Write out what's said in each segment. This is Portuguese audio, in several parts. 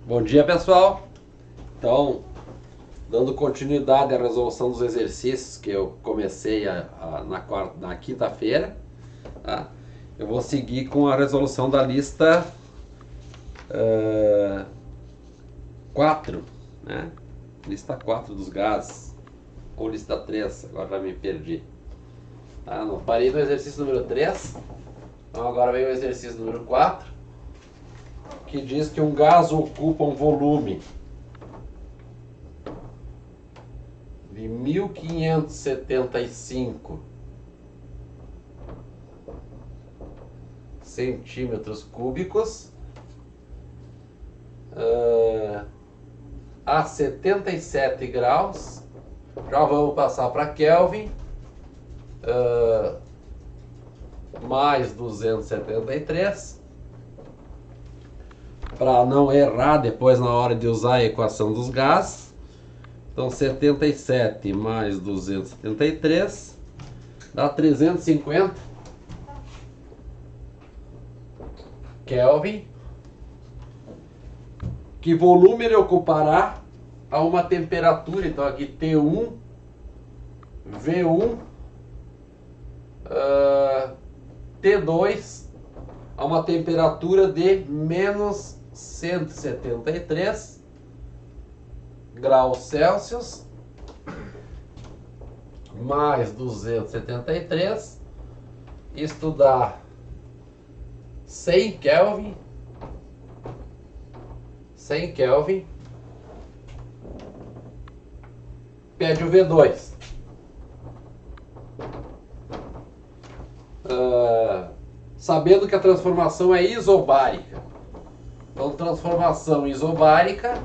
Bom dia, pessoal. Então, dando continuidade à resolução dos exercícios que eu comecei na quinta-feira, tá? Eu vou seguir com a resolução da lista 4, né? Lista 4 dos gases, ou lista 3, agora já me perdi. Tá? Não, parei no exercício número 3, então agora vem o exercício número 4, que diz que um gás ocupa um volume de 1575 centímetros cúbicos a 77 graus. Já vamos passar para Kelvin, mais 273, para não errar depois na hora de usar a equação dos gases. Então 77 mais 273 dá 350 Kelvin. Que volume ele ocupará a uma temperatura? Então aqui T1, V1, T2 a uma temperatura de menos 173 graus Celsius, mais 273, isto dá 100 Kelvin, 100 Kelvin, pede o V2. Sabendo que a transformação é isobárica, então transformação isobárica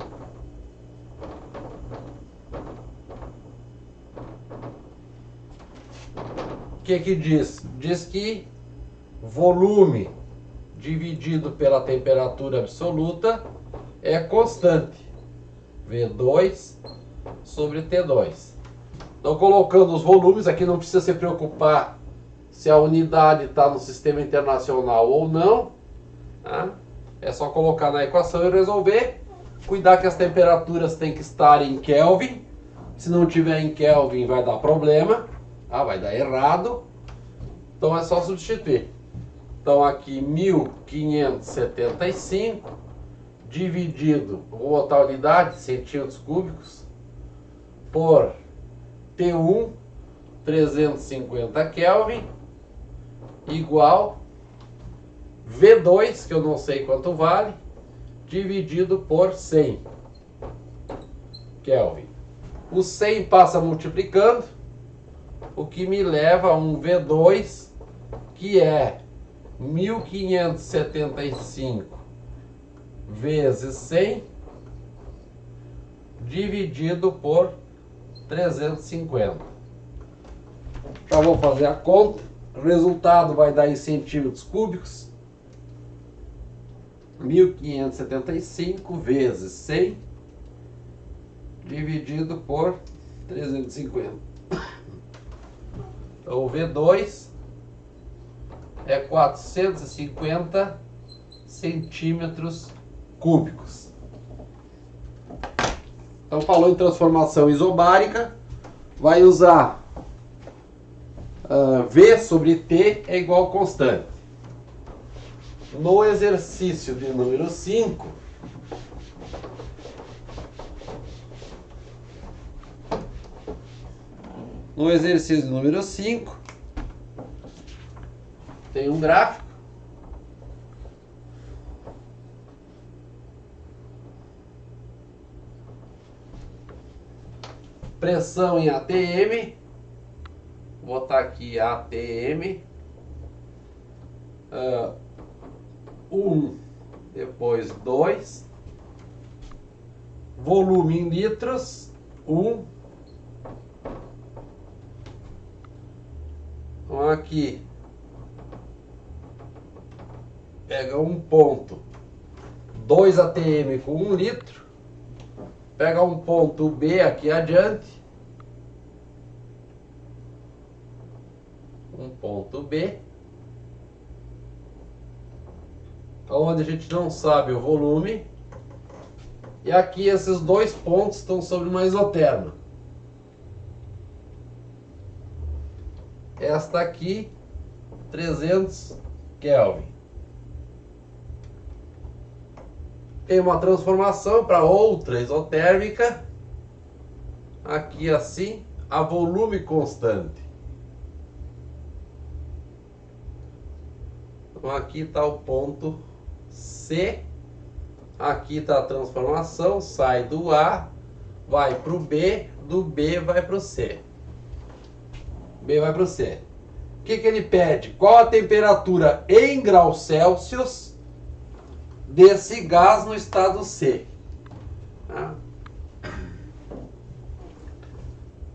o que diz? Diz que volume dividido pela temperatura absoluta é constante, V2 sobre T2. Então, colocando os volumes, aqui não precisa se preocupar se a unidade está no sistema internacional ou não, tá? É só colocar na equação e resolver. Cuidar que as temperaturas têm que estar em Kelvin. Se não tiver em Kelvin vai dar problema, tá? Vai dar errado. Então é só substituir. Então aqui 1575 dividido, vou botar a unidade, centímetros cúbicos, por T1, 350 Kelvin, igual V2, que eu não sei quanto vale, dividido por 100 Kelvin. O 100 passa multiplicando, o que me leva a um V2, que é 1575 vezes 100 dividido por 350. Já vou fazer a conta. O resultado vai dar em centímetros cúbicos. 1575 vezes 100 dividido por 350. Então o V2 é 450 centímetros cúbicos. Então falou em transformação isobárica, vai usar V sobre T é igual constante. No exercício de número 5, tem um gráfico. Pressão em ATM. Vou botar aqui ATM. 1, depois 2. Volume em litros, 1. Então aqui pega um ponto, 2 ATM com 1 litro, pega um ponto B aqui adiante, um ponto B, onde a gente não sabe o volume, E aqui esses dois pontos estão sobre uma isoterma. Esta aqui, 300 Kelvin. Tem uma transformação para outra isotérmica. Aqui assim, a volume constante. Então aqui está o ponto C. Aqui está a transformação, sai do A, vai para o B, do B vai para o C. B vai para o C. O que ele pede? Qual a temperatura em graus Celsius desse gás no estado C? Tá?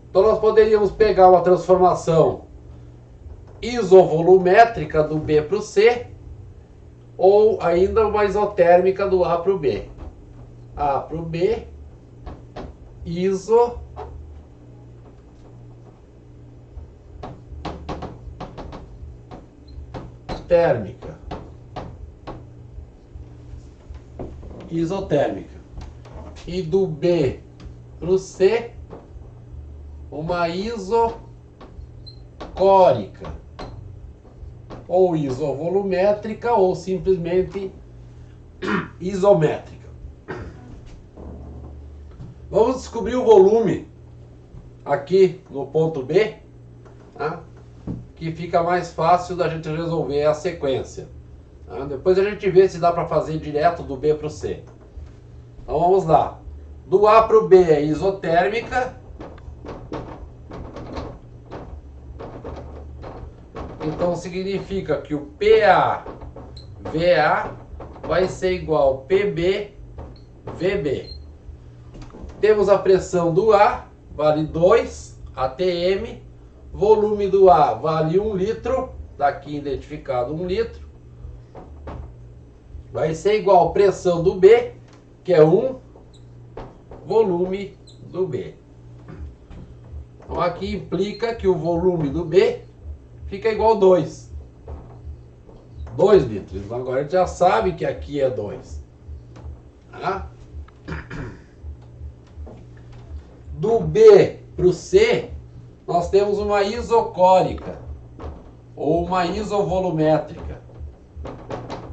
Então nós poderíamos pegar uma transformação isovolumétrica do B para o C, ou ainda uma isotérmica do A para o B. A para o B, isotérmica. Isotérmica. E do B para o C, uma isocórica. Ou isovolumétrica, ou simplesmente isométrica. Vamos descobrir o volume aqui no ponto B, tá? Que fica mais fácil da gente resolver a sequência. Tá? Depois a gente vê se dá para fazer direto do B para o C. Então vamos lá. Do A para o B é isotérmica. Então significa que o PA-VA vai ser igual ao PB-VB. Temos a pressão do A, vale 2 atm. Volume do A vale 1 litro. Está aqui identificado 1 litro. Vai ser igual à pressão do B, que é 1, volume do B. Então aqui implica que o volume do B fica igual a 2. 2 litros. Então agora a gente já sabe que aqui é 2. Tá? Do B para o C, nós temos uma isocórica ou uma isovolumétrica.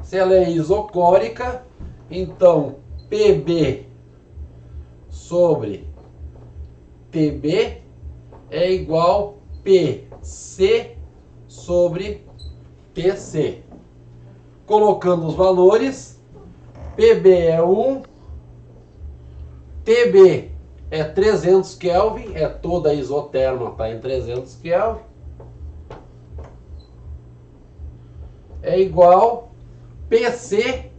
Se ela é isocórica, então PB sobre TB é igual PC sobre TC. Colocando os valores, PB é 1, TB é 300 Kelvin, é toda a isoterma, está em 300 Kelvin. É igual PC.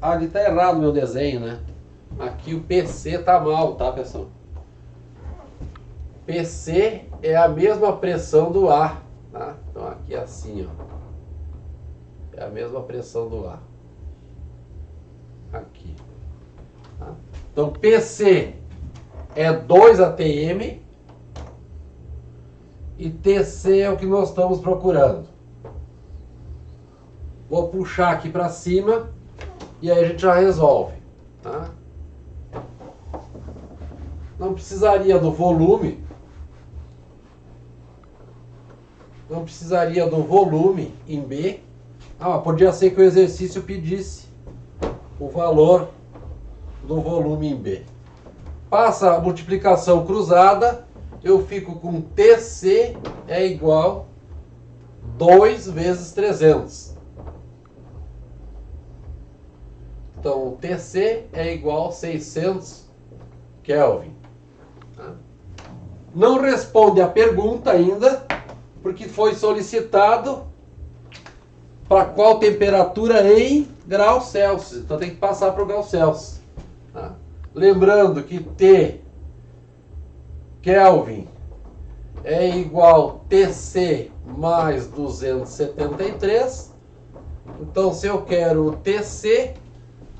Ali está errado o meu desenho, né? Aqui o PC está mal, tá, pessoal? PC é a mesma pressão do A, tá? Então aqui é assim, ó. É a mesma pressão do A. Aqui. Tá? Então PC é 2 atm e TC é o que nós estamos procurando. Vou puxar aqui para cima e aí a gente já resolve. Tá? Não precisaria do volume. Não precisaria do volume em B. Podia ser que o exercício pedisse o valor do volume em B. Passa a multiplicação cruzada, eu fico com TC é igual 2 vezes 300. Então, TC é igual a 600 Kelvin. Não responde a pergunta ainda, porque foi solicitado para qual temperatura em graus Celsius. Então tem que passar para o grau Celsius. Tá? Lembrando que T Kelvin é igual a TC mais 273. Então se eu quero o TC,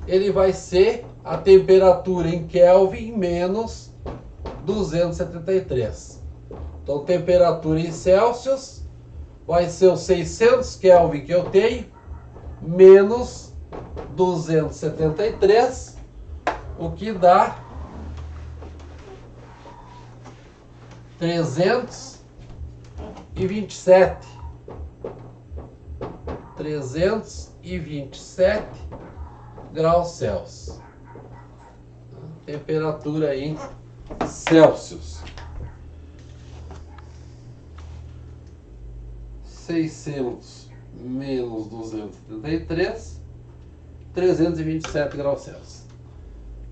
ele vai ser a temperatura em Kelvin menos 273. Então temperatura em Celsius vai ser os 600 Kelvin que eu tenho menos 273, o que dá 327. 327 graus Celsius. Temperatura em Celsius. 600 menos 273, 327 graus Celsius.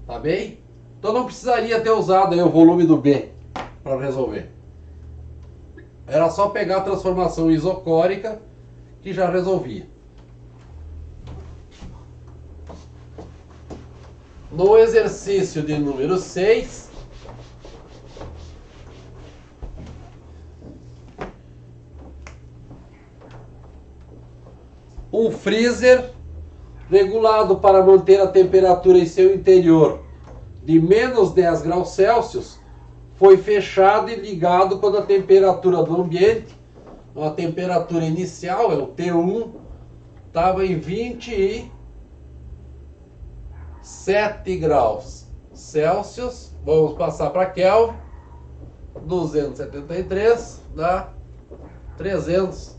Tá bem? Então não precisaria ter usado aí o volume do B para resolver. Era só pegar a transformação isocórica que já resolvia. No exercício de número 6, um freezer regulado para manter a temperatura em seu interior de menos 10 graus Celsius foi fechado e ligado quando a temperatura do ambiente, a temperatura inicial, é o T1, estava em 27 graus Celsius. Vamos passar para Kelvin. 273 dá 300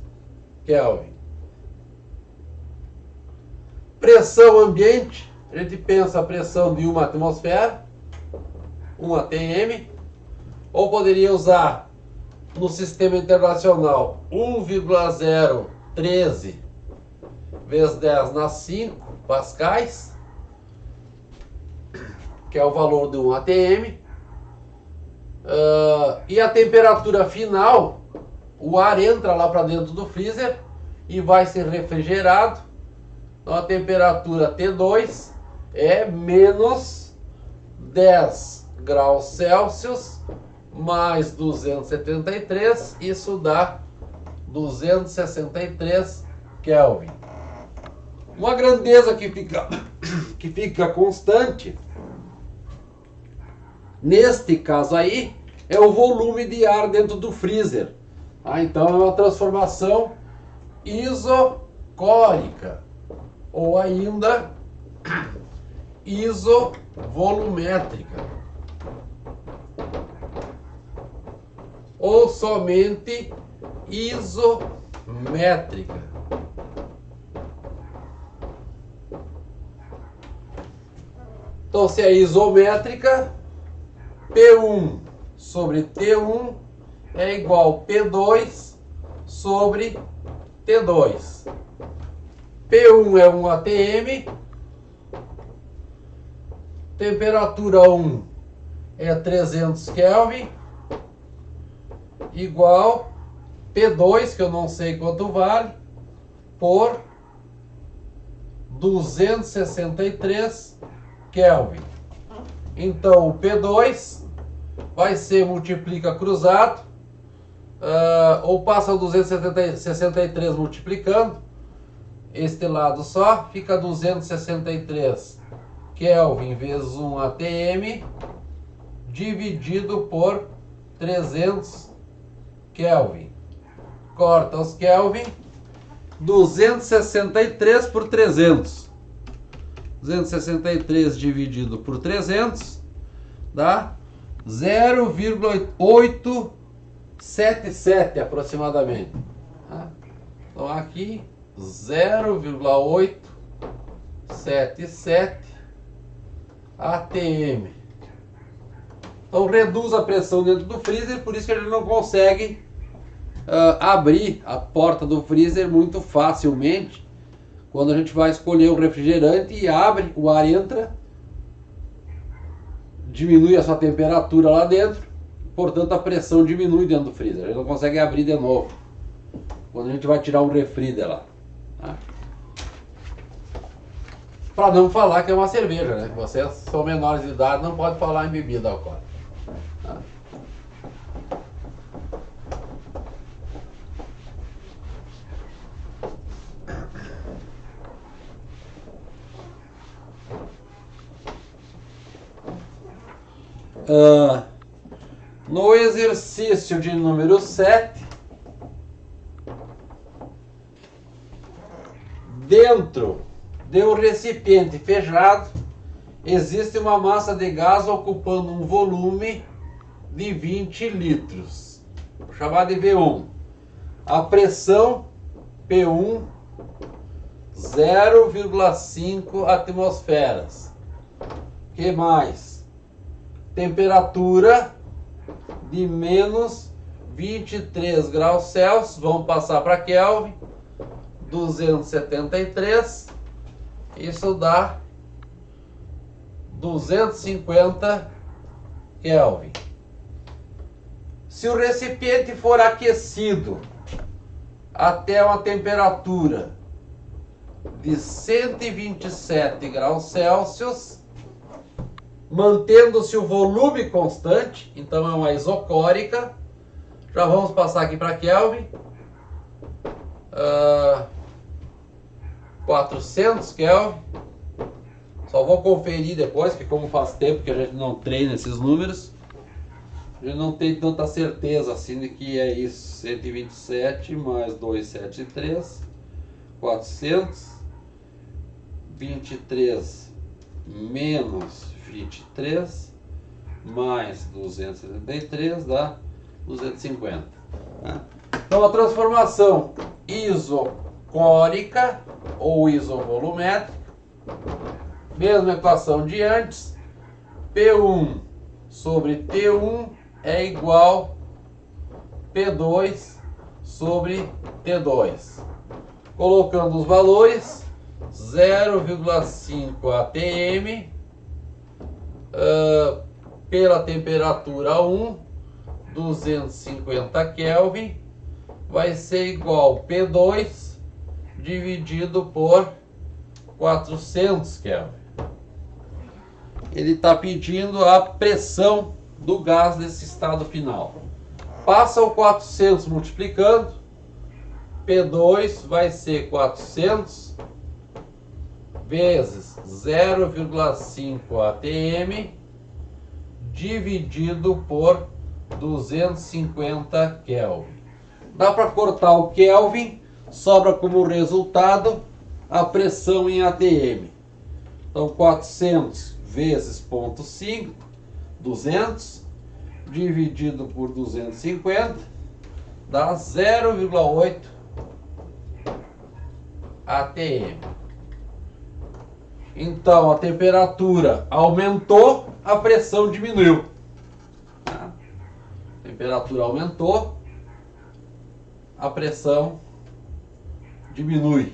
Kelvin. Pressão ambiente, a gente pensa a pressão de uma atmosfera, 1 atm, ou poderia usar no sistema internacional 1,013 vezes 10 na 5 pascais, que é o valor de 1 atm, e a temperatura final, o ar entra lá para dentro do freezer e vai ser refrigerado. Então a temperatura T2 é menos 10 graus Celsius mais 273, isso dá 263 Kelvin. Uma grandeza que fica constante, neste caso aí, é o volume de ar dentro do freezer. Então é uma transformação isocórica, ou ainda isovolumétrica, ou somente isométrica. Então, se é isométrica, P1 sobre T1 é igual a P2 sobre T2. P1 é 1 atm, temperatura 1 é 300 Kelvin, igual P2, que eu não sei quanto vale, por 263 Kelvin. Então o P2 vai ser multiplica cruzado, ou passa 263 multiplicando, este lado só, fica 263 Kelvin vezes 1 atm, dividido por 300 Kelvin. Corta os Kelvin, 263 por 300. 263 dividido por 300 dá 0,877 aproximadamente. Então aqui 0,877 atm. Então reduz a pressão dentro do freezer, por isso que a gente não consegue abrir a porta do freezer muito facilmente. Quando a gente vai escolher o refrigerante e abre, o ar entra, diminui a sua temperatura lá dentro, portanto a pressão diminui dentro do freezer. A gente não consegue abrir de novo quando a gente vai tirar o refri de lá. Para não falar que é uma cerveja, né? Vocês são menores de idade, não pode falar em bebida alcoólica. No exercício de número 7, dentro de um recipiente fechado, existe uma massa de gás ocupando um volume de 20 litros. Vou chamar de V1. A pressão P1, 0,5 atmosferas. Que mais? Temperatura de menos 23 graus Celsius. Vamos passar para Kelvin. 273. Isso dá 250 Kelvin. Se o recipiente for aquecido até uma temperatura de 127 graus Celsius, mantendo-se o volume constante, então é uma isocórica. Já vamos passar aqui para Kelvin. 400 Kelvin. Só vou conferir depois, porque como faz tempo que a gente não treina esses números, a gente não tem tanta certeza assim de que é isso. 127 mais 273, 423 menos 23 mais 273 dá 250. Né? Então a transformação isocórica ou isovolumétrica, mesma equação de antes, P1 sobre T1 é igual P2 sobre T2. Colocando os valores, 0,5 atm pela temperatura 1, 250 Kelvin, vai ser igual P2 dividido por 400 Kelvin. Ele está pedindo a pressão do gás nesse estado final. Passa o 400 multiplicando, P2 vai ser 400 vezes 0,5 atm dividido por 250 Kelvin. Dá para cortar o Kelvin, sobra como resultado a pressão em atm. Então 400 vezes 0,5, 200, dividido por 250, dá 0,8 atm. Então a temperatura aumentou, a pressão diminuiu. A temperatura aumentou, a pressão diminui.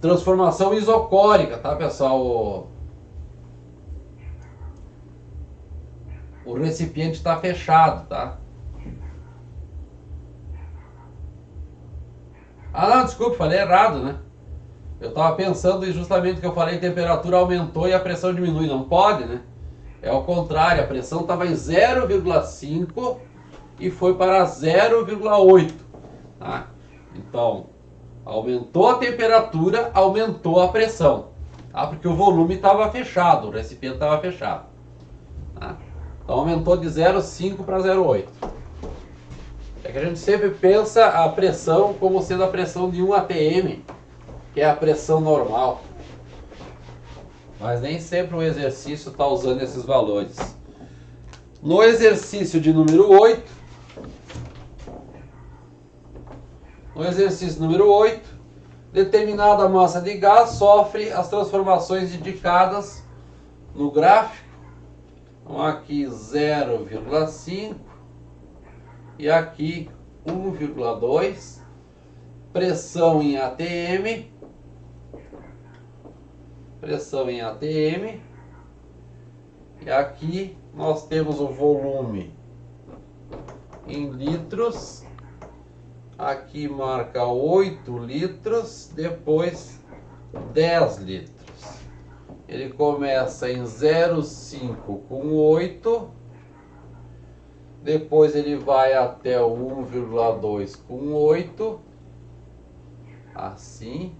Transformação isocórica, tá, pessoal? O recipiente está fechado, tá? Não, desculpe, falei errado, né? Eu estava pensando em justamente que eu falei, a temperatura aumentou e a pressão diminui. Não pode, né? É ao contrário, a pressão estava em 0,5 e foi para 0,8, tá? Então, aumentou a temperatura, aumentou a pressão, tá? Porque o volume estava fechado, o recipiente estava fechado, tá? Então aumentou de 0,5 para 0,8. É que a gente sempre pensa a pressão como sendo a pressão de 1 atm, que é a pressão normal. Mas nem sempre o exercício está usando esses valores. No exercício de número 8, determinada massa de gás sofre as transformações indicadas no gráfico. Então aqui 0,5 e aqui 1,2. Pressão em atm. E aqui nós temos o volume em litros. Aqui marca 8 litros, depois 10 litros. Ele começa em 0,5 com 8, depois ele vai até o 1,2 com 8, assim.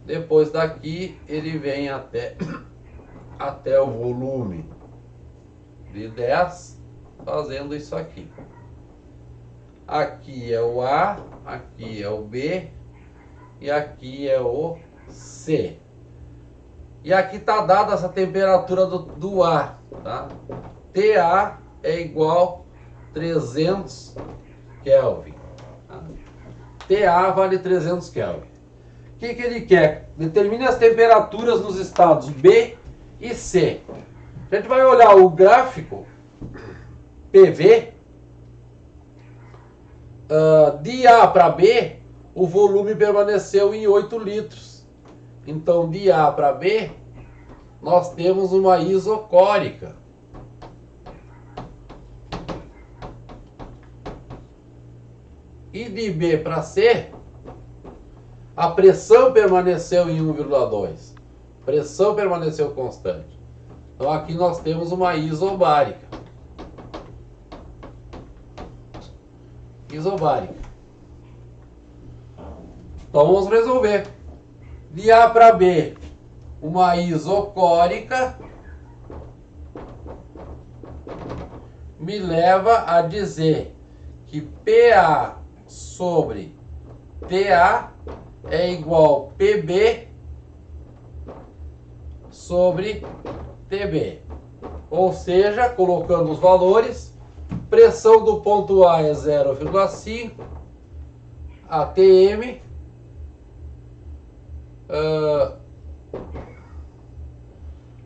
Depois daqui ele vem até o volume de 10, fazendo isso aqui. Aqui é o A, aqui é o B e aqui é o C. E aqui está dada essa temperatura do A, tá? TA é igual a 300 Kelvin. Tá? TA vale 300 Kelvin. O que ele quer? Determine as temperaturas nos estados B e C. A gente vai olhar o gráfico PV. De A para B, o volume permaneceu em 8 litros. Então, de A para B, nós temos uma isocórica. E de B para C, a pressão permaneceu em 1,2. Pressão permaneceu constante. Então, aqui nós temos uma isobárica. Isobárica. Então vamos resolver. De A para B, uma isocórica me leva a dizer que PA sobre TA é igual a PB sobre TB. Ou seja, colocando os valores, pressão do ponto A é 0,5 atm,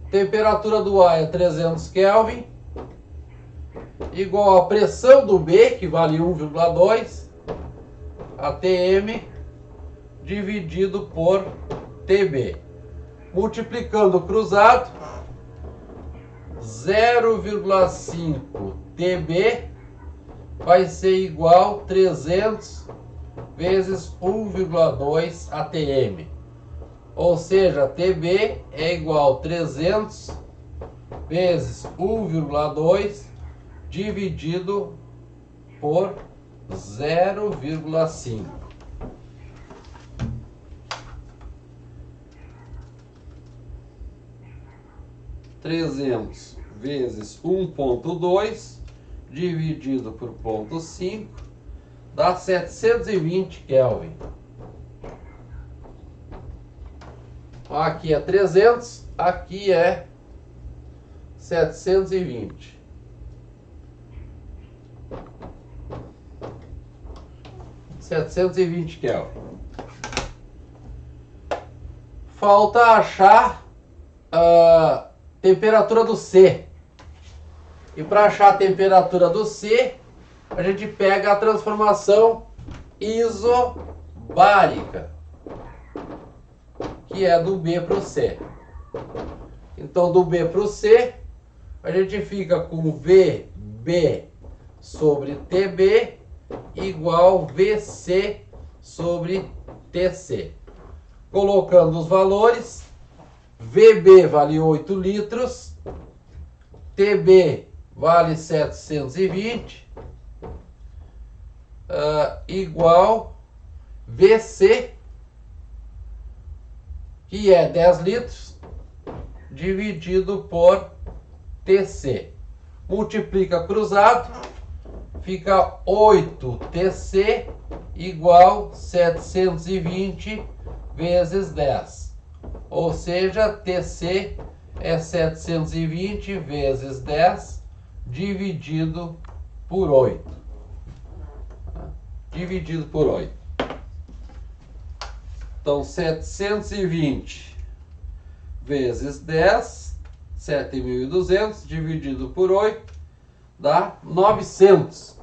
temperatura do A é 300 Kelvin, igual a pressão do B, que vale 1,2 atm, dividido por TB. Multiplicando cruzado, 0,5 TB vai ser igual a 300 vezes 1,2 atm. Ou seja, TB é igual a 300 vezes 1,2 dividido por 0,5. Vezes 1,2 dividido por 0,5 dá 720 Kelvin. Aqui é 300, aqui é 720. Kelvin. Falta achar a temperatura do C. E para achar a temperatura do C, a gente pega a transformação isobárica, que é do B para o C. Então, do B para o C, a gente fica com VB sobre TB igual VC sobre TC. Colocando os valores, VB vale 8 litros, TB vale 720, igual VC, que é 10 litros, dividido por TC. Multiplica cruzado, fica 8TC igual 720 vezes 10. Ou seja, TC é 720 vezes 10 dividido por 8. Dividido por 8. Então, 720 vezes 10, 7.200, dividido por 8, dá 900.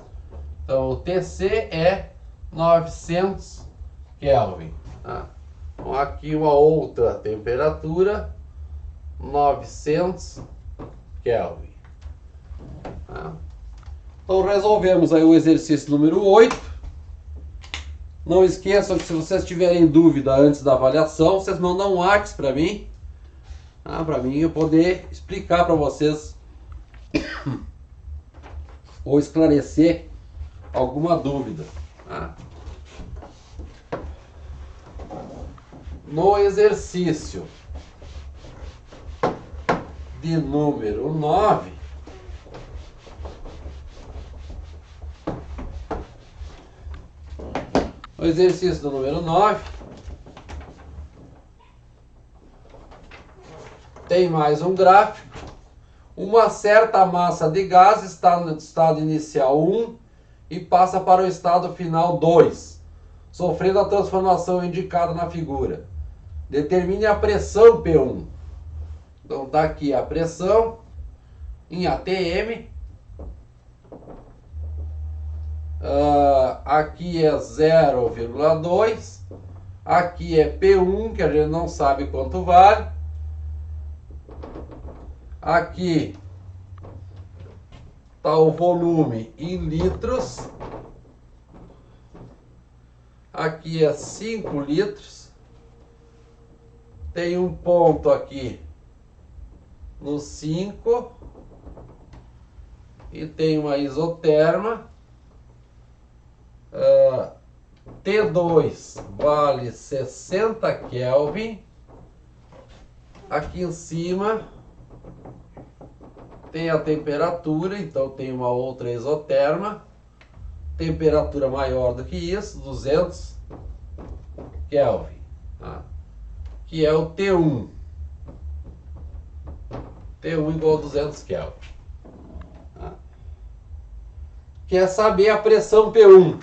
Então, o TC é 900 Kelvin. Tá? Então, aqui uma outra temperatura, 900 Kelvin. Tá? Então, resolvemos aí o exercício número 8. Não esqueçam que se vocês tiverem dúvida antes da avaliação, vocês mandam um WhatsApp para mim, tá? Para mim eu poder explicar para vocês ou esclarecer alguma dúvida. Tá? No exercício de número 9, o exercício do número 9 tem mais um gráfico. Uma certa massa de gás está no estado inicial 1 e passa para o estado final 2, sofrendo a transformação indicada na figura. Determine a pressão P1. Então está aqui a pressão em ATM. Aqui é 0,2. Aqui é P1, que a gente não sabe quanto vale. Aqui está o volume em litros. Aqui é 5 litros. Tem um ponto aqui no 5. E tem uma isoterma. T2 vale 60 Kelvin. Aqui em cima tem a temperatura, então tem uma outra isoterma. Temperatura maior do que isso, 200 Kelvin. Tá? Que é o T1. T1 igual a 200 Kelvin. Tá? Quer saber a pressão P1.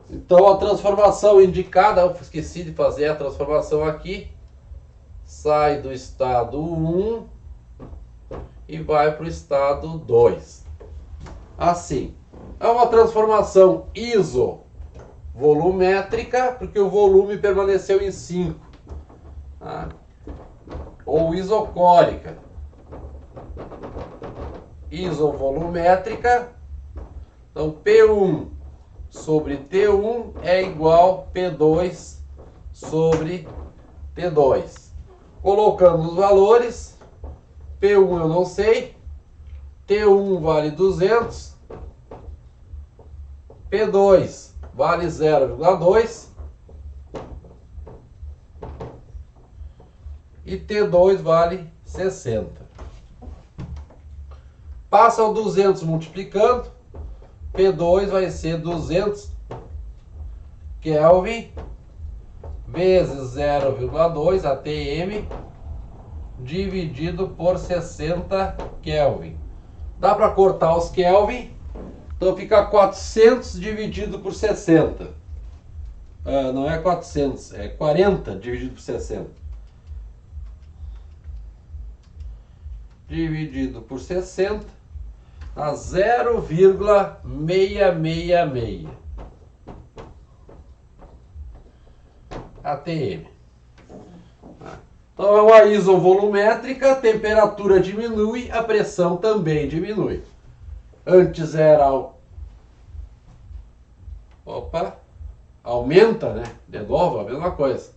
Então a transformação indicada, eu esqueci de fazer a transformação aqui. Sai do estado 1 e vai para o estado 2. Assim. É uma transformação isovolumétrica, porque o volume permaneceu em 5. Tá? Ou isocórica. Isovolumétrica. Então P1 sobre T1 é igual a P2 sobre T2. Colocando os valores, P1 eu não sei, T1 vale 200, P2 vale 0,2 e T2 vale 60. Passa o 200 multiplicando, P2 vai ser 200 Kelvin vezes 0,2 ATM dividido por 60 Kelvin. Dá para cortar os Kelvin, então fica 400 dividido por 60. Não é 400, é 40 dividido por 60. Dividido por 60 a 0,666 ATM. Então é uma isovolumétrica, a temperatura diminui, a pressão também diminui. Antes era... aumenta, né? De novo, a mesma coisa.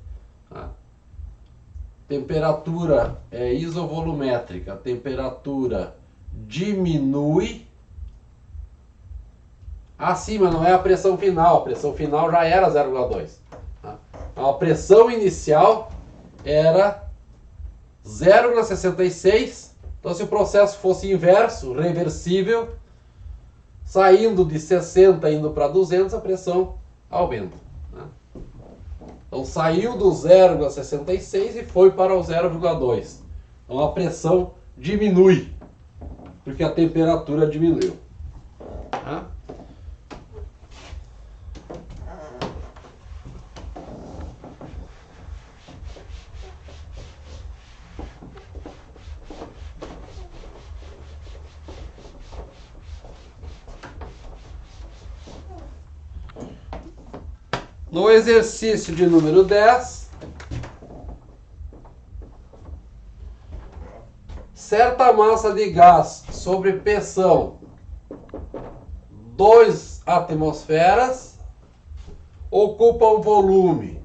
Temperatura é isovolumétrica, a temperatura diminui. Acima não é a pressão final já era 0,2. A pressão inicial era 0,66. Então, se o processo fosse inverso, reversível, saindo de 60 indo para 200, a pressão aumenta. Então, saiu do 0,66 e foi para o 0,2. Então, a pressão diminui, porque a temperatura diminuiu. No exercício de número 10, certa massa de gás sobre pressão 2 atmosferas ocupa um volume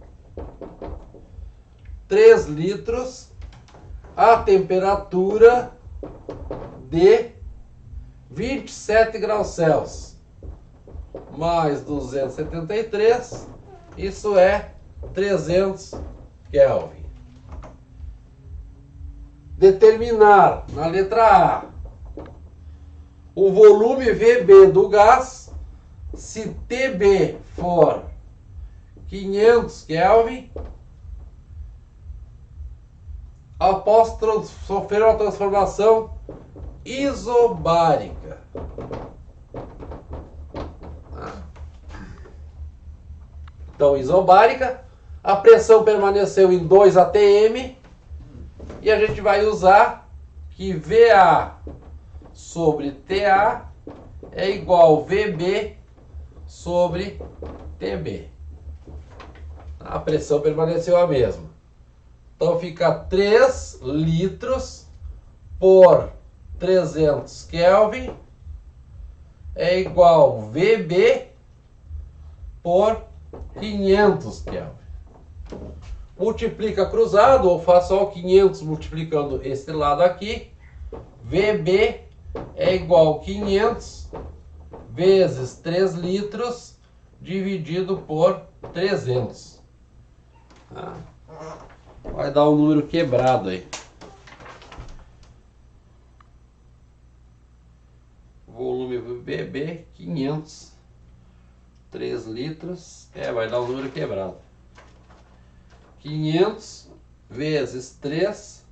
3 litros a temperatura de 27 graus Celsius mais 273. Isso é 300 Kelvin. Determinar, na letra A, o volume VB do gás, se TB for 500 Kelvin, após sofrer uma transformação isobárica. Então, isobárica, a pressão permaneceu em 2 atm e a gente vai usar que VA sobre TA é igual a VB sobre TB. A pressão permaneceu a mesma. Então fica 3 litros por 300 Kelvin é igual a VB por 500 Kelvin. Multiplica cruzado, ou faço só o 500 multiplicando esse lado aqui. VB é igual a 500 vezes 3 litros dividido por 300. Vai dar um número quebrado aí. Volume VB 500. 3 litros. Vai dar um número quebrado. 500 vezes 3.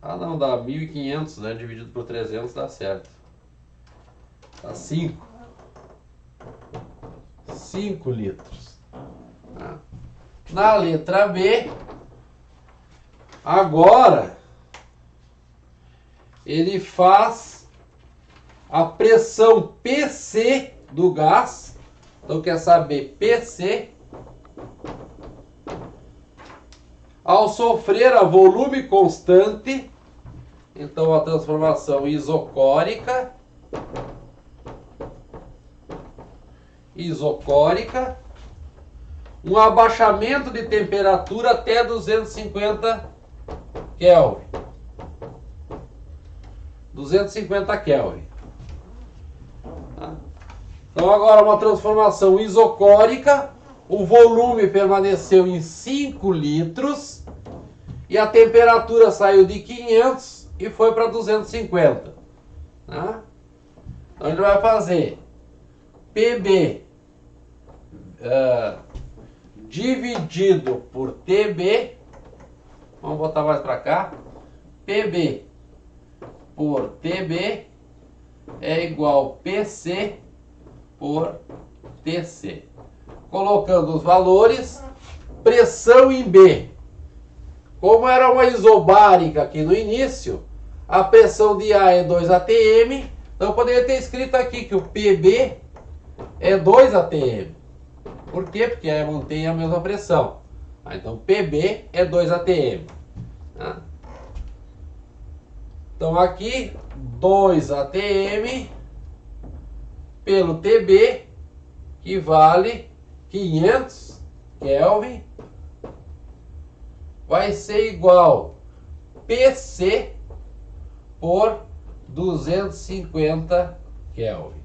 Não, dá 1.500, né? Dividido por 300 dá certo. Dá 5. 5 litros. Na letra B, agora, ele faz a pressão PC do gás. Então, quer saber PC ao sofrer a volume constante. Então, a transformação isocórica. Um abaixamento de temperatura até 250 Kelvin. 250 Kelvin. Então agora uma transformação isocórica. O volume permaneceu em 5 litros. E a temperatura saiu de 500 e foi para 250. Então a gente vai fazer PB dividido por TB, vamos botar mais para cá, PB por TB é igual a PC por TC. Colocando os valores, pressão em B. Como era uma isobárica aqui no início, a pressão de A é 2 atm, então eu poderia ter escrito aqui que o PB é 2 atm. Por quê? Porque mantém a mesma pressão. Então, PB é 2 atm. Então, aqui, 2 atm pelo TB, que vale 500 Kelvin, vai ser igual PC por 250 Kelvin.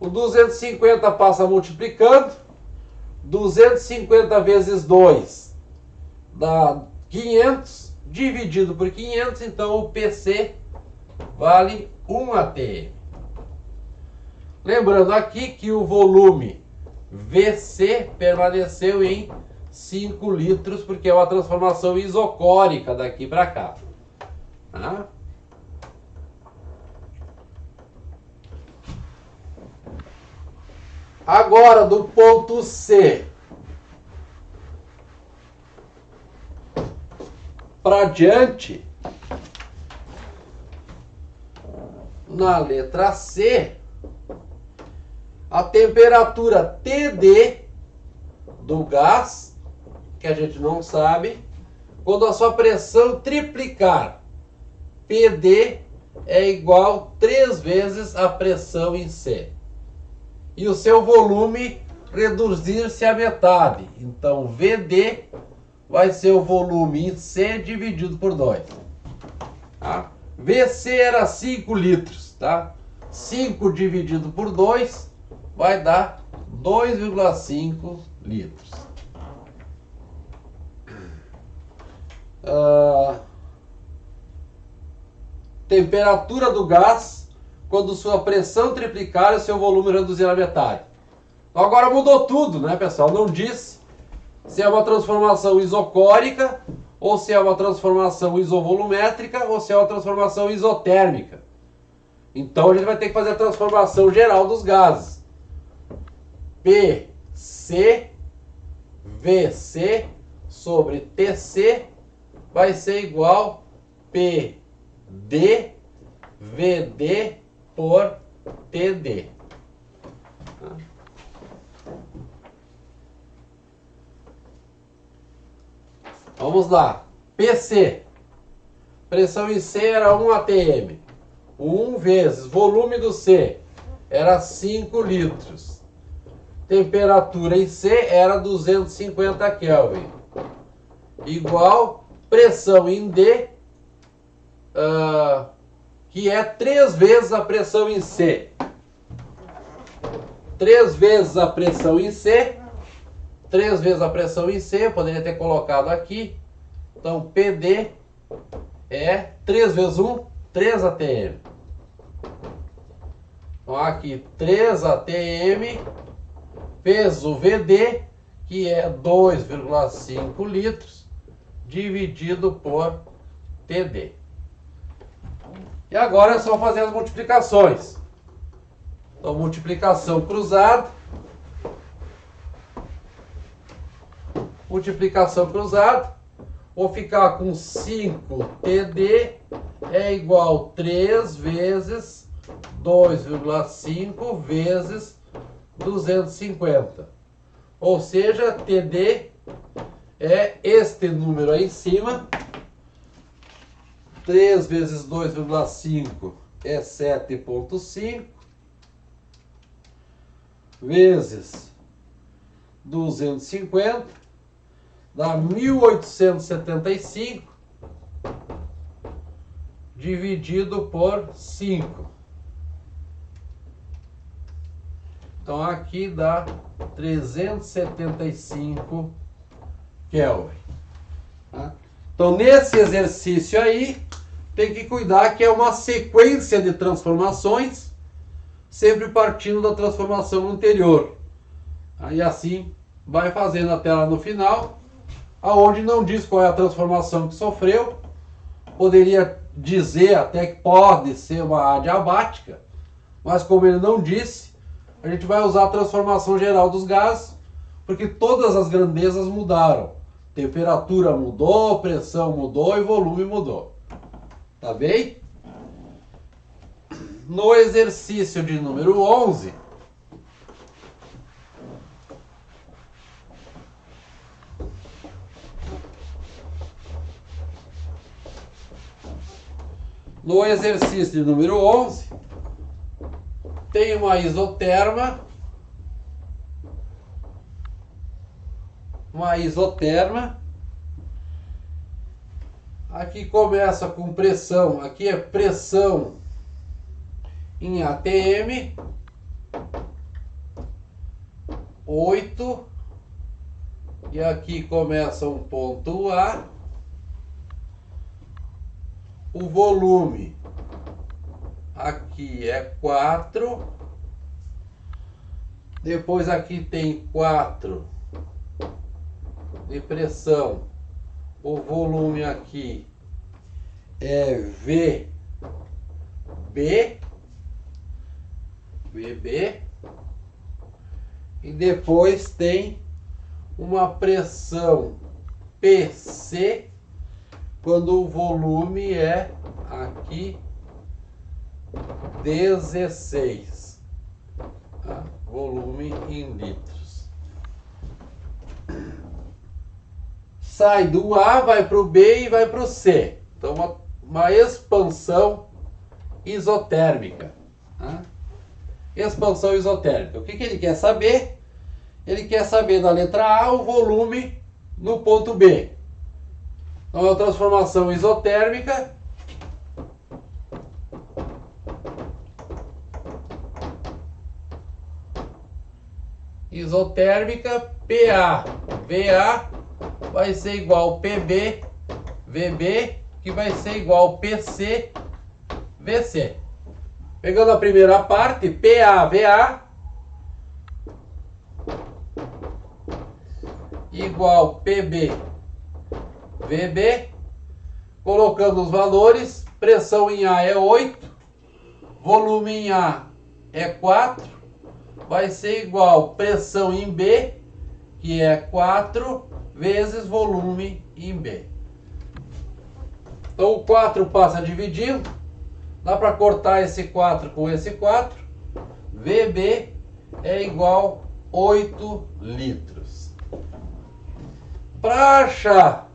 O 250 passa multiplicando. 250 vezes 2 dá 500, dividido por 500, então o PC vale 1 atm. Lembrando aqui que o volume VC permaneceu em 5 litros, porque é uma transformação isocórica daqui para cá. Agora, do ponto C para diante, na letra C, a temperatura TD do gás, que a gente não sabe, quando a sua pressão triplicar, PD é igual 3 vezes a pressão em C. E o seu volume reduzir-se à metade. Então, VD vai ser o volume em C dividido por 2. VC era 5 litros. 5 dividido por 2 vai dar 2,5 litros. Temperatura do gás quando sua pressão triplicar e seu volume reduzir a metade. Agora mudou tudo, né, pessoal? Não diz se é uma transformação isocórica, ou se é uma transformação isovolumétrica, ou se é uma transformação isotérmica. Então a gente vai ter que fazer a transformação geral dos gases. PC VC sobre TC vai ser igual PD VD por TD. Vamos lá. PC. Pressão em C era 1 atm. 1 vezes volume do C era 5 litros. Temperatura em C era 250 Kelvin. Igual pressão em D, que é 3 vezes a pressão em C. 3 vezes a pressão em C. 3 vezes a pressão em C, eu poderia ter colocado aqui. Então, PD é 3 vezes 1, 3 atm. Então, aqui 3 atm vezes o VD, que é 2,5 litros, dividido por TD. E agora é só fazer as multiplicações. Então, multiplicação cruzada. Multiplicação cruzada. Vou ficar com 5TD é igual a 3 vezes 2,5 vezes 250. Ou seja, TD é este número aí em cima. 3 vezes 2,5 é 7,5 vezes 250 dá 1875 dividido por 5. Então aqui dá 375 Kelvin. Tá? Então nesse exercício aí tem que cuidar que é uma sequência de transformações, sempre partindo da transformação anterior. Aí assim vai fazendo até lá no final, aonde não diz qual é a transformação que sofreu. Poderia dizer até que pode ser uma adiabática, mas como ele não disse, a gente vai usar a transformação geral dos gases, porque todas as grandezas mudaram. Temperatura mudou, pressão mudou e volume mudou. Tá bem? No exercício de número 11, tem uma isoterma. Aqui começa com pressão. Aqui é pressão em ATM. 8. E aqui começa um ponto A. O volume aqui é 4. Depois aqui tem 4 de pressão. O volume aqui é VB. E depois tem uma pressão PC, quando o volume é aqui 16, tá? Volume em litros. Sai do A, vai para o B e vai para o C. Então uma expansão isotérmica, tá? Expansão isotérmica. O que ele quer saber? Ele quer saber na letra A o volume no ponto B. Então é uma transformação isotérmica. isotérmica, PA, VA vai ser igual PB, VB, que vai ser igual PC, VC. Pegando a primeira parte, PA, VA igual PB, VB. Colocando os valores, pressão em A é 8, volume em A é 4, vai ser igual pressão em B, que é 4, vezes volume em B. Então o 4 passa dividindo, dá para cortar esse 4 com esse 4, VB é igual 8 litros. Para achar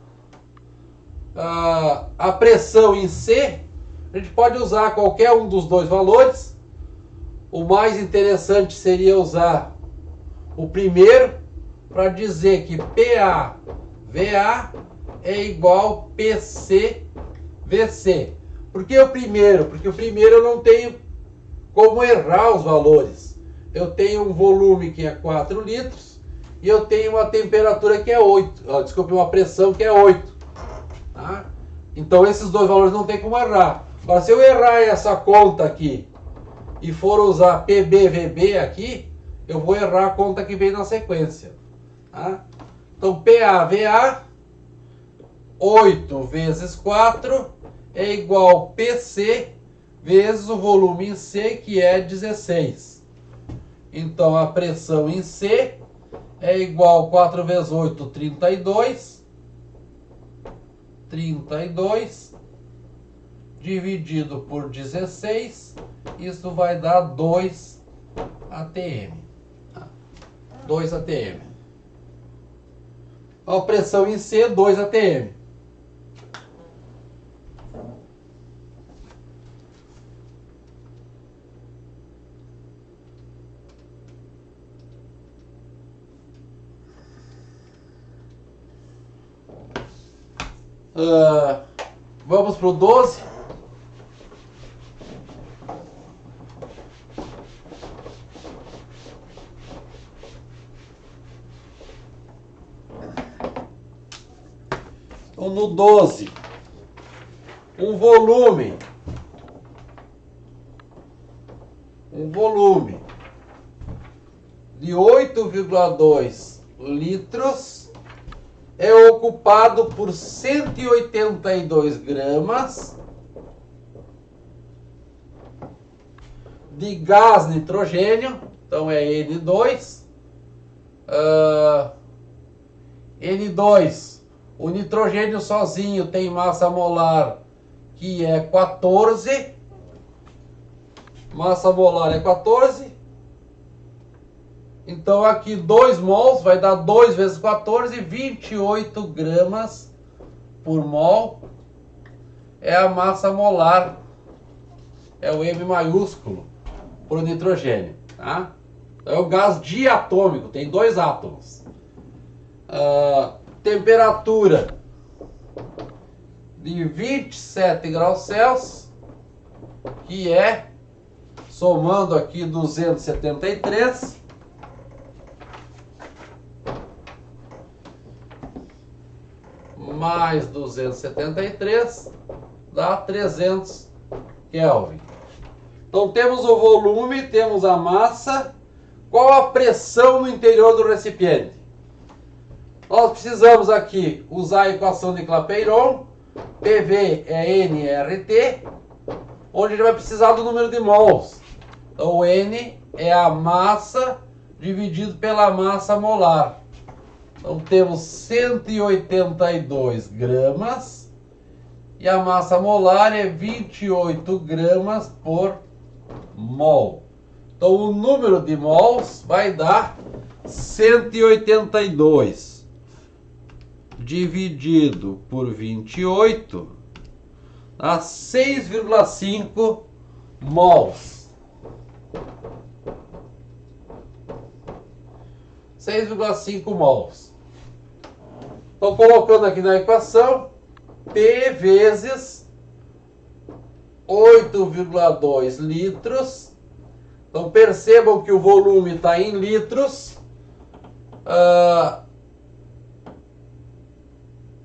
a pressão em C, a gente pode usar qualquer um dos dois valores. O mais interessante seria usar o primeiro para dizer que PA, VA é igual PC, VC. Por que o primeiro? Porque o primeiro eu não tenho como errar os valores. Eu tenho um volume que é 4 litros e eu tenho uma temperatura que é 8. Desculpe, uma pressão que é 8. Tá? Então esses dois valores não tem como errar. Agora, se eu errar essa conta aqui e for usar PB-VB aqui, eu vou errar a conta que vem na sequência. Tá? Então PA-VA, 8 vezes 4 é igual PC vezes o volume em C, que é 16. Então a pressão em C é igual 4 vezes 8, 32. 32 dividido por 16, isso vai dar 2 atm. 2 atm. A pressão em C, 2 atm. Vamos para o 12. Então, no 12, um volume de 8,2 litros é ocupado por 182 gramas de gás nitrogênio, então é N2. N2, o nitrogênio sozinho tem massa molar que é 14. Massa molar é 14. Então aqui 2 mols vai dar 2 vezes 14, 28 gramas por mol. É a massa molar, é o M maiúsculo para o nitrogênio. Tá? É o gás diatômico, tem 2 átomos. Temperatura de 27 graus Celsius, que é, somando aqui 273, mais 273, dá 300 Kelvin. Então temos o volume, temos a massa. Qual a pressão no interior do recipiente? Nós precisamos aqui usar a equação de Clapeyron. PV é nRT, onde a gente vai precisar do número de mols. Então o N é a massa dividido pela massa molar. Então temos 182 gramas e a massa molar é 28 gramas por mol. Então o número de mols vai dar 182 dividido por 28 dá 6,5 mols. 6,5 mols. Então, colocando aqui na equação, P vezes 8,2 litros. Então, percebam que o volume está em litros.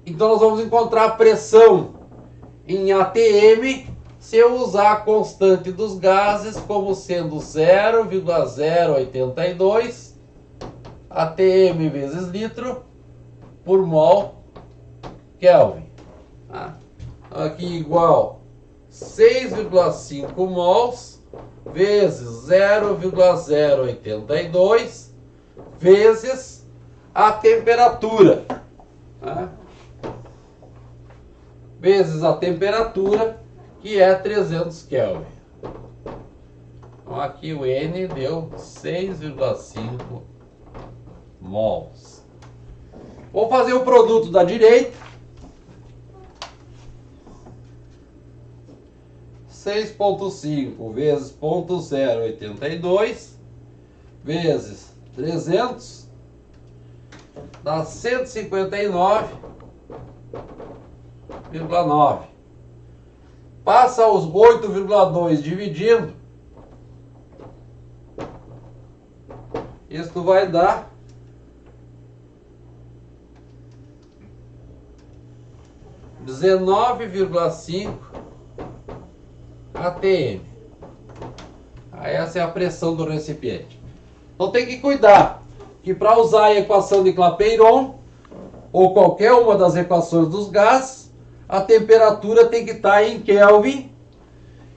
Então nós vamos encontrar a pressão em ATM se eu usar a constante dos gases como sendo 0,082 ATM vezes litro por mol Kelvin. Tá? Aqui igual 6,5 mols vezes 0,082 vezes a temperatura. Tá? Vezes a temperatura, que é 300 Kelvin. Então aqui o N deu 6,5 mols. Vou fazer o produto da direita. 6,5 vezes 0,082 vezes 300 dá 159,9. Passa os 8,2 dividindo. Isto vai dar 19,5 ATM. Essa é a pressão do recipiente. Então tem que cuidar que para usar a equação de Clapeyron ou qualquer uma das equações dos gases, a temperatura tem que estar em Kelvin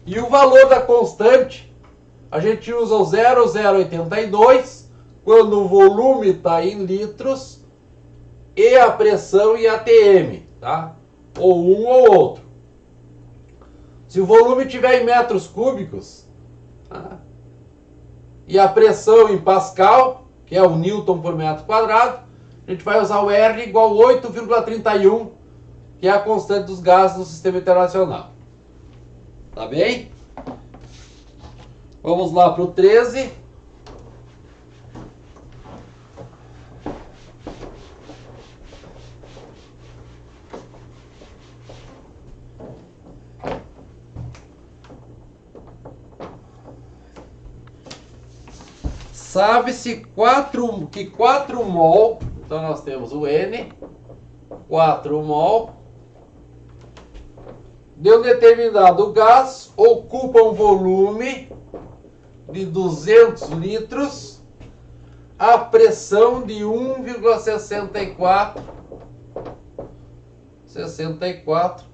e o valor da constante a gente usa o 0,082 quando o volume está em litros e a pressão em ATM, tá? Ou um ou outro. Se o volume estiver em metros cúbicos, tá? E a pressão em Pascal, que é o Newton por metro quadrado, a gente vai usar o R igual a 8,31, que é a constante dos gases do sistema internacional. Tá bem? Vamos lá para o 13. Sabe-se que 4 mol, então nós temos o N, 4 mol, de um determinado gás ocupa um volume de 200 litros a pressão de 1,64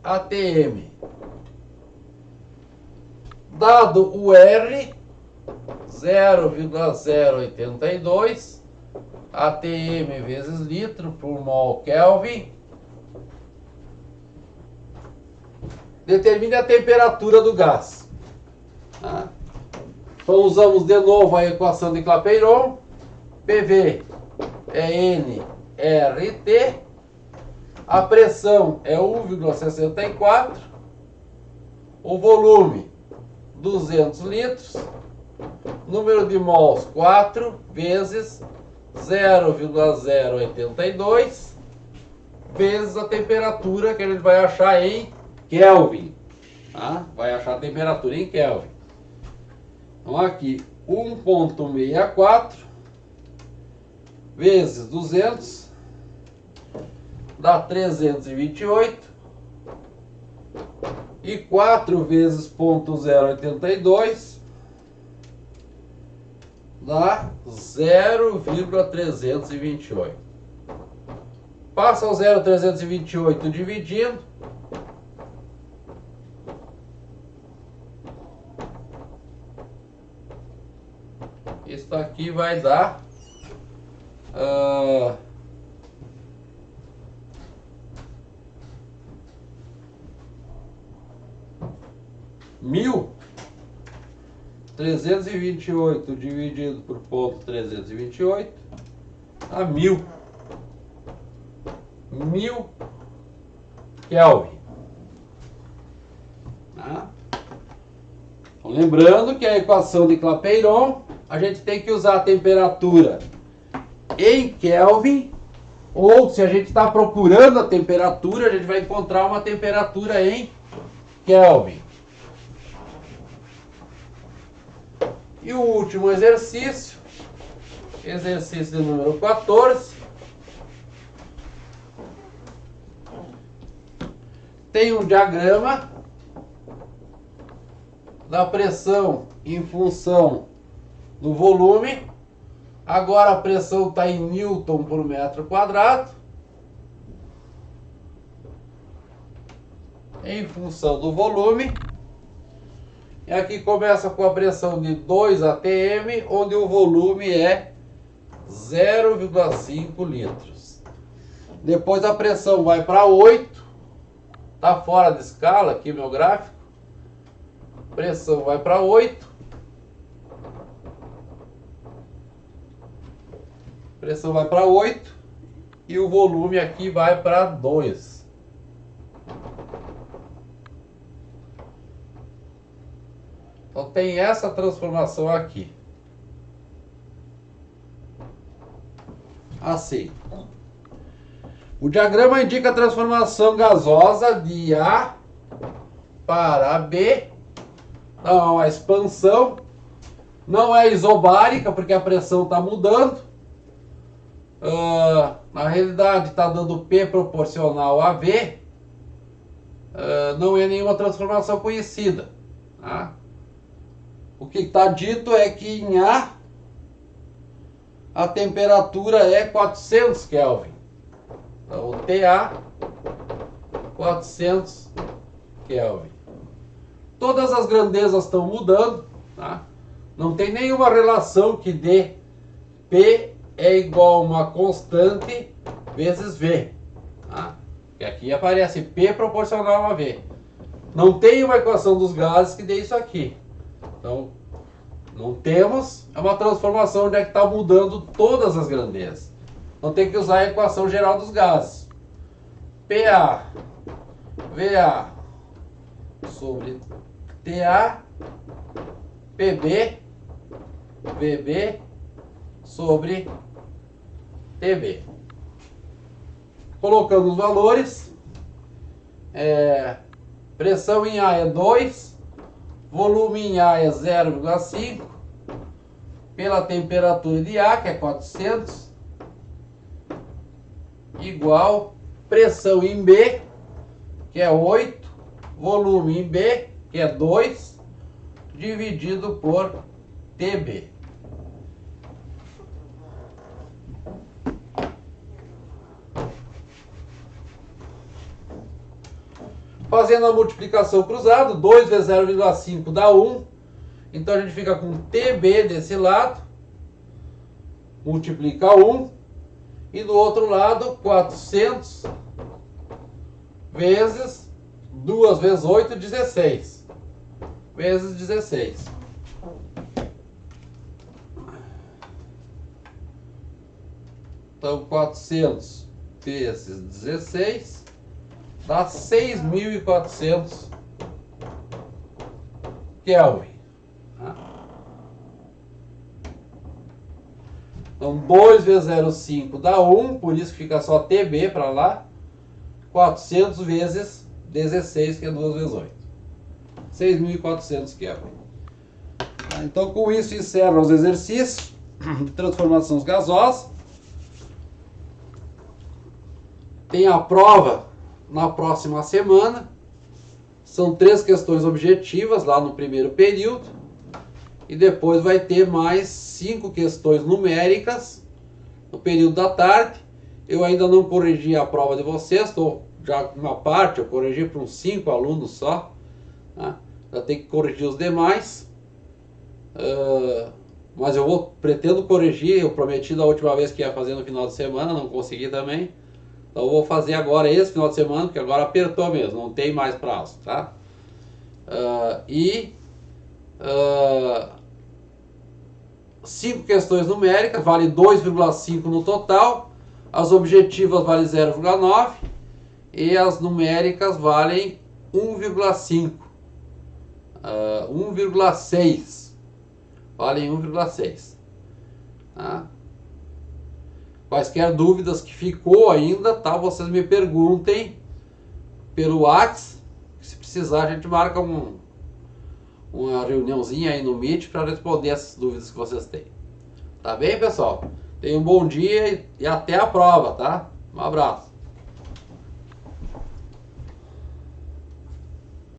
ATM. Dado o R, 0,082 ATM vezes litro por mol Kelvin. Determine a temperatura do gás. Tá? Então usamos de novo a equação de Clapeyron. PV é nRT. A pressão é 1,64. O volume 200 litros. Número de mols 4 vezes 0,082 vezes a temperatura que a gente vai achar em Kelvin. Tá? Vai achar a temperatura em Kelvin. Então aqui 1,64 vezes 200 dá 328 e 4 vezes 0,082 dá 0,328. Passa o 0,328 dividindo. Isso aqui vai dar 1.328 dividido por ponto 328 a 1000 Kelvin. Tá? Então, lembrando que a equação de Clapeyron a gente tem que usar a temperatura em Kelvin, ou se a gente está procurando a temperatura, a gente vai encontrar uma temperatura em Kelvin. E o último exercício Exercício de número 14. Tem um diagrama da pressão em função do volume. Agora a pressão está em Newton por metro quadrado. Em função do volume. E aqui começa com a pressão de 2 atm, onde o volume é 0,5 litros. Depois a pressão vai para 8. Está fora de escala aqui meu gráfico. Pressão vai para 8. Pressão vai para 8. E o volume aqui vai para 2. Então tem essa transformação aqui. Assim. O diagrama indica a transformação gasosa de A para B. Então, a expansão não é isobárica, porque a pressão está mudando. Na realidade, está dando P proporcional a V. Não é nenhuma transformação conhecida. Tá? O que está dito é que em a temperatura é 400 Kelvin. Então, o TA, 400 Kelvin. Todas as grandezas estão mudando. Tá? Não tem nenhuma relação que dê P é igual a uma constante vezes V. Tá? E aqui aparece P proporcional a V. Não tem uma equação dos gases que dê isso aqui. Então, não temos, é uma transformação onde é que está mudando todas as grandezas. Então tem que usar a equação geral dos gases. PA, VA sobre TA, PB, VB sobre TB. Colocando os valores, pressão em A é 2, volume em A é 0,5, pela temperatura de A, que é 400, igual pressão em B, que é 8, volume em B, que é 2, dividido por TB. Fazendo a multiplicação cruzada, 2 vezes 0,5 dá 1. Então a gente fica com TB desse lado, multiplica 1. E do outro lado, 400 vezes 2 vezes 8, 16. Vezes 16. Então 400 vezes 16 dá 6.400 Kelvin. Então 2 vezes 0,5 dá 1, por isso que fica só TB para lá. 400 vezes 16, que é 2 vezes 8. 6.400 Kelvin. Então com isso encerra os exercícios de transformações gasosas. Tem a prova na próxima semana. São 3 questões objetivas lá no primeiro período. E depois vai ter mais 5 questões numéricas no período da tarde. Eu ainda não corrigi a prova de vocês, estou já com uma parte, eu corrigi para uns 5 alunos só. Tá? Já tem que corrigir os demais. Mas eu pretendo corrigir, eu prometi da última vez que ia fazer no final de semana, não consegui também. Então eu vou fazer agora esse final de semana, porque agora apertou mesmo, não tem mais prazo, tá? 5 questões numéricas, vale 2,5 no total. As objetivas valem 0,9 e as numéricas valem 1,5. 1,6. Valem 1,6. Tá? Quaisquer dúvidas que ficou ainda, tá? Vocês me perguntem pelo WhatsApp. Se precisar, a gente marca uma reuniãozinha aí no Meet para responder essas dúvidas que vocês têm. Tá bem, pessoal? Tenham um bom dia e até a prova, tá? Um abraço.